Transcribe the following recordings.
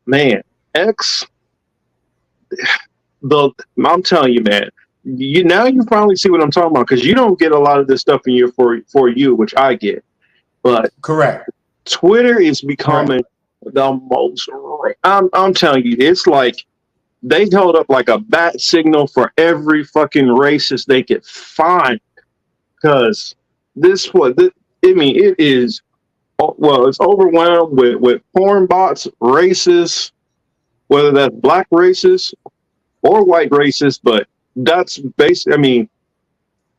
Man, X, I'm telling you, man, you finally see what I'm talking about because you don't get a lot of this stuff in your for you, which I get. But Correct. Twitter is Correct. becoming the most. I'm telling you, it's like they held up like a bat signal for every fucking racist they could find because I mean, it is. Well, it's overwhelmed with porn bots, racists, whether that's black racists or white racists. But that's basically. I mean,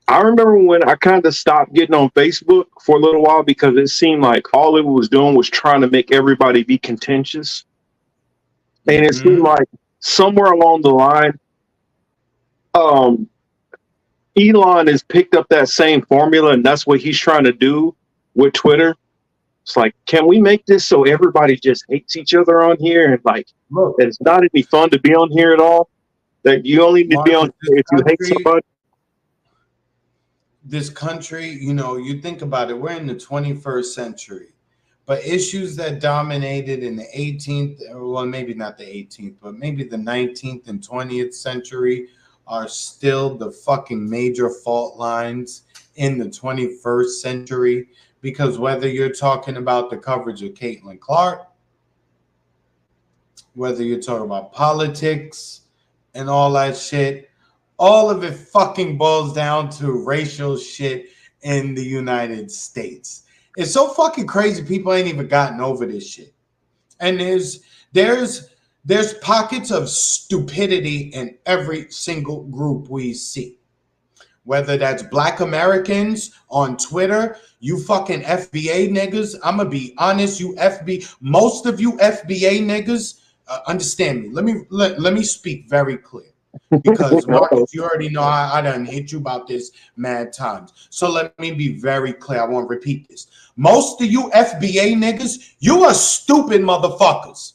I remember when I kind of stopped getting on Facebook for a little while because it seemed like all it was doing was trying to make everybody be contentious. And it seemed Mm-hmm. like somewhere along the line, um, Elon has picked up that same formula, and that's what he's trying to do with Twitter. It's like, can we make this so everybody just hates each other on here, and like, Look, it's not any fun to be on here at all? That you only need to be on Marcus, here if you hate somebody. this country, you think about it, we're in the 21st century, but issues that dominated in the 18th, well, maybe not the 18th, but maybe the 19th and 20th century are still the fucking major fault lines in the 21st century. Because whether you're talking about the coverage of Caitlin Clark, whether you're talking about politics and all that shit, all of it fucking boils down to racial shit in the United States. It's so fucking crazy. People ain't even gotten over this shit. And there's pockets of stupidity in every single group we see. Whether that's black Americans on Twitter, you fucking FBA niggas. I'm gonna be honest, most of you FBA niggas, understand me. Let me speak very clear. Because Marcus, you already know I done hit you about this mad times. So let me be very clear. I won't repeat this. Most of you FBA niggas, you are stupid motherfuckers.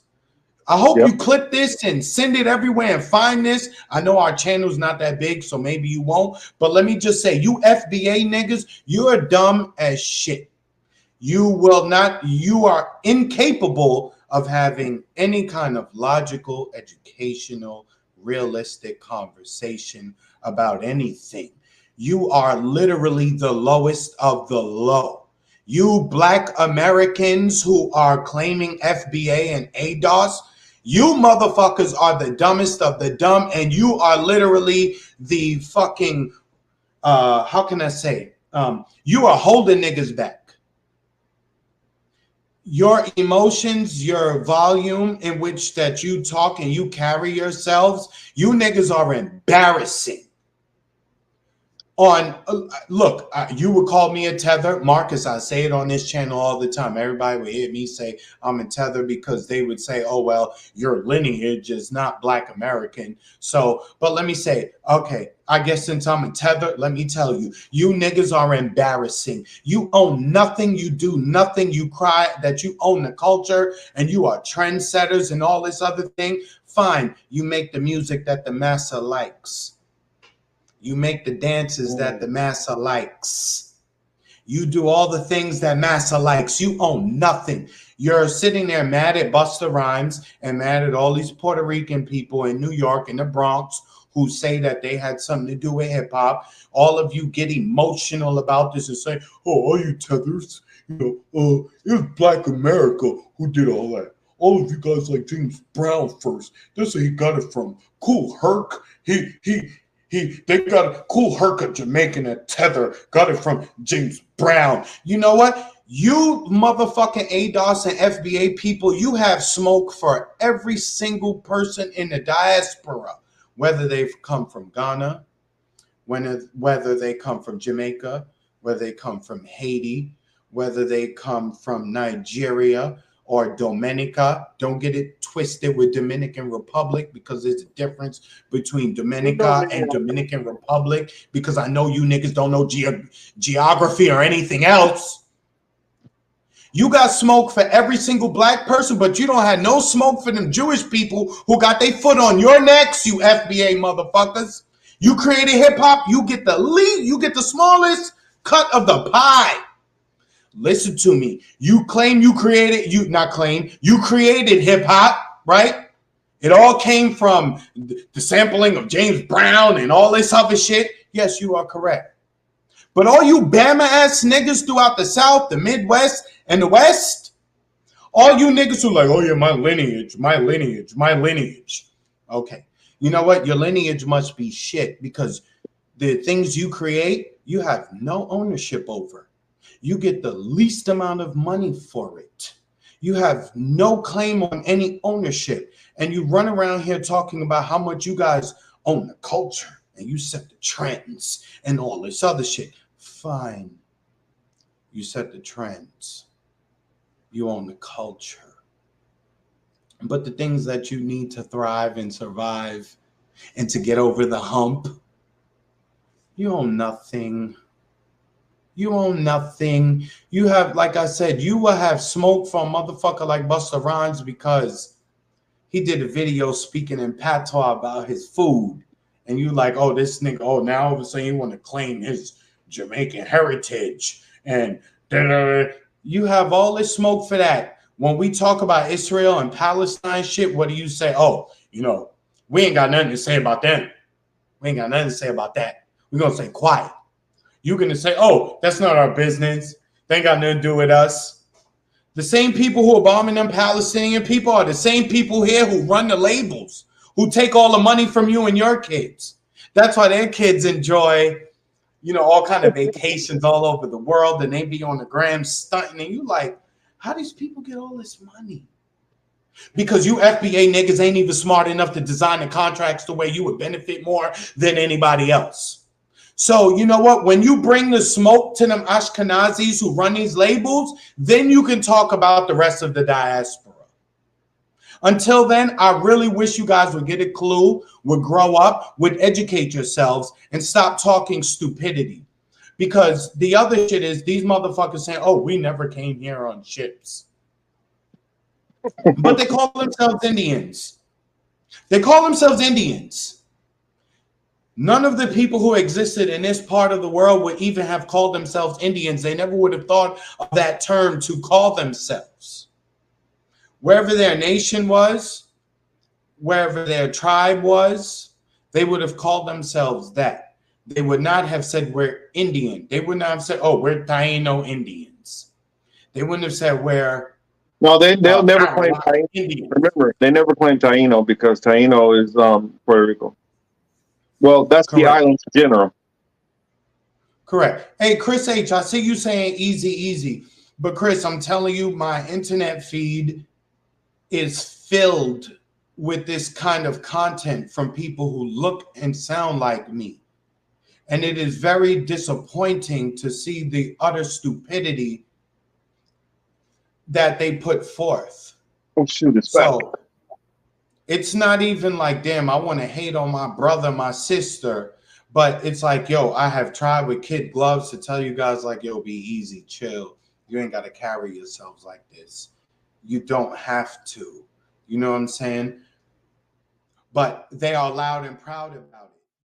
I hope Yep. you clip this and send it everywhere and find this. I know our channel's not that big, so maybe you won't. But let me just say, you FBA niggas, you are dumb as shit. You are incapable of having any kind of logical, educational, realistic conversation about anything. You are literally the lowest of the low. You black Americans who are claiming FBA and ADOS, you motherfuckers are the dumbest of the dumb, and you are literally the fucking, how can I say? You are holding niggas back. Your emotions, your volume in which that you talk and you carry yourselves, you niggas are embarrassing. Look, you would call me a tether, Marcus. I say it on this channel all the time. Everybody would hear me say I'm a tether because they would say, "Oh well, your lineage is not black American." So, but let me say, okay, I guess since I'm a tether, let me tell you, you niggas are embarrassing. You own nothing. You do nothing. You cry that you own the culture and you are trendsetters and all this other thing. Fine, you make the music that the massa likes. You make the dances that the massa likes. You do all the things that massa likes. You own nothing. You're sitting there mad at Busta Rhymes and mad at all these Puerto Rican people in New York and the Bronx who say that they had something to do with hip hop. All of you get emotional about this and say, "Oh, all you tethers, it was Black America who did all that. All of you guys like James Brown first. That's where he got it from. Cool Herc. They got Cool Herc, a Jamaican, a tether, got it from James Brown." You know what? You motherfucking ADOS and FBA people, you have smoke for every single person in the diaspora, whether they've come from Ghana, whether they come from Jamaica, whether they come from Haiti, whether they come from Nigeria or Dominica. Don't get it twisted with Dominican Republic, because there's a difference between Dominica and Dominican Republic, because I know you niggas don't know geography or anything else. You got smoke for every single black person, but you don't have no smoke for them Jewish people who got their foot on your necks, you FBA motherfuckers. You created hip hop, you get the smallest cut of the pie. Listen to me. You created hip hop. right? It all came from the sampling of James Brown and all this other shit. Yes, you are correct. But all you Bama ass niggas throughout the South, the Midwest, and the West, all you niggas who like, oh yeah, my lineage, my lineage, my lineage. Okay. You know what? Your lineage must be shit because the things you create, you have no ownership over. You get the least amount of money for it. You have no claim on any ownership. And you run around here talking about how much you guys own the culture and you set the trends and all this other shit. Fine. You set the trends. You own the culture. But the things that you need to thrive and survive and to get over the hump, you own nothing. You own nothing. You have, like I said, you will have smoke from a motherfucker like Busta Rhymes because he did a video speaking in patois about his food. And you like, oh, this nigga, oh, now all of a sudden you want to claim his Jamaican heritage. And you have all this smoke for that. When we talk about Israel and Palestine shit, what do you say? Oh, you know, we ain't got nothing to say about them. We ain't got nothing to say about that. We're going to say quiet. You're going to say, oh, that's not our business. They ain't got nothing to do with us. The same people who are bombing them Palestinian people are the same people here who run the labels, who take all the money from you and your kids. That's why their kids enjoy, you know, all kind of vacations all over the world, and they be on the gram stunting. And you like, how these people get all this money? Because you FBA niggas ain't even smart enough to design the contracts the way you would benefit more than anybody else. So, you know what? When you bring the smoke to them Ashkenazis who run these labels, then you can talk about the rest of the diaspora. Until then, I really wish you guys would get a clue, would grow up, would educate yourselves, and stop talking stupidity. Because the other shit is these motherfuckers saying, oh, we never came here on ships. But they call themselves Indians. They call themselves Indians. None of the people who existed in this part of the world would even have called themselves Indians. They never would have thought of that term to call themselves. Wherever their nation was, wherever their tribe was, they would have called themselves that. They would not have said we're Indian. They would not have said, oh, we're Taino Indians. They wouldn't have said we're No, they'll never claim Taino. Indian. Remember, they never claim Taino because Taino is Puerto Rico. Well, that's Correct. the island in general. Correct. Hey, Chris H., I see you saying easy, easy. But Chris, I'm telling you, my internet feed is filled with this kind of content from people who look and sound like me. And it is very disappointing to see the utter stupidity that they put forth. Oh, shoot, it's back. So it's not even like, damn, I want to hate on my brother, my sister. But it's like, yo, I have tried with kid gloves to tell you guys, like, yo, be easy, chill. You ain't got to carry yourselves like this. You don't have to. You know what I'm saying? But they are loud and proud about it.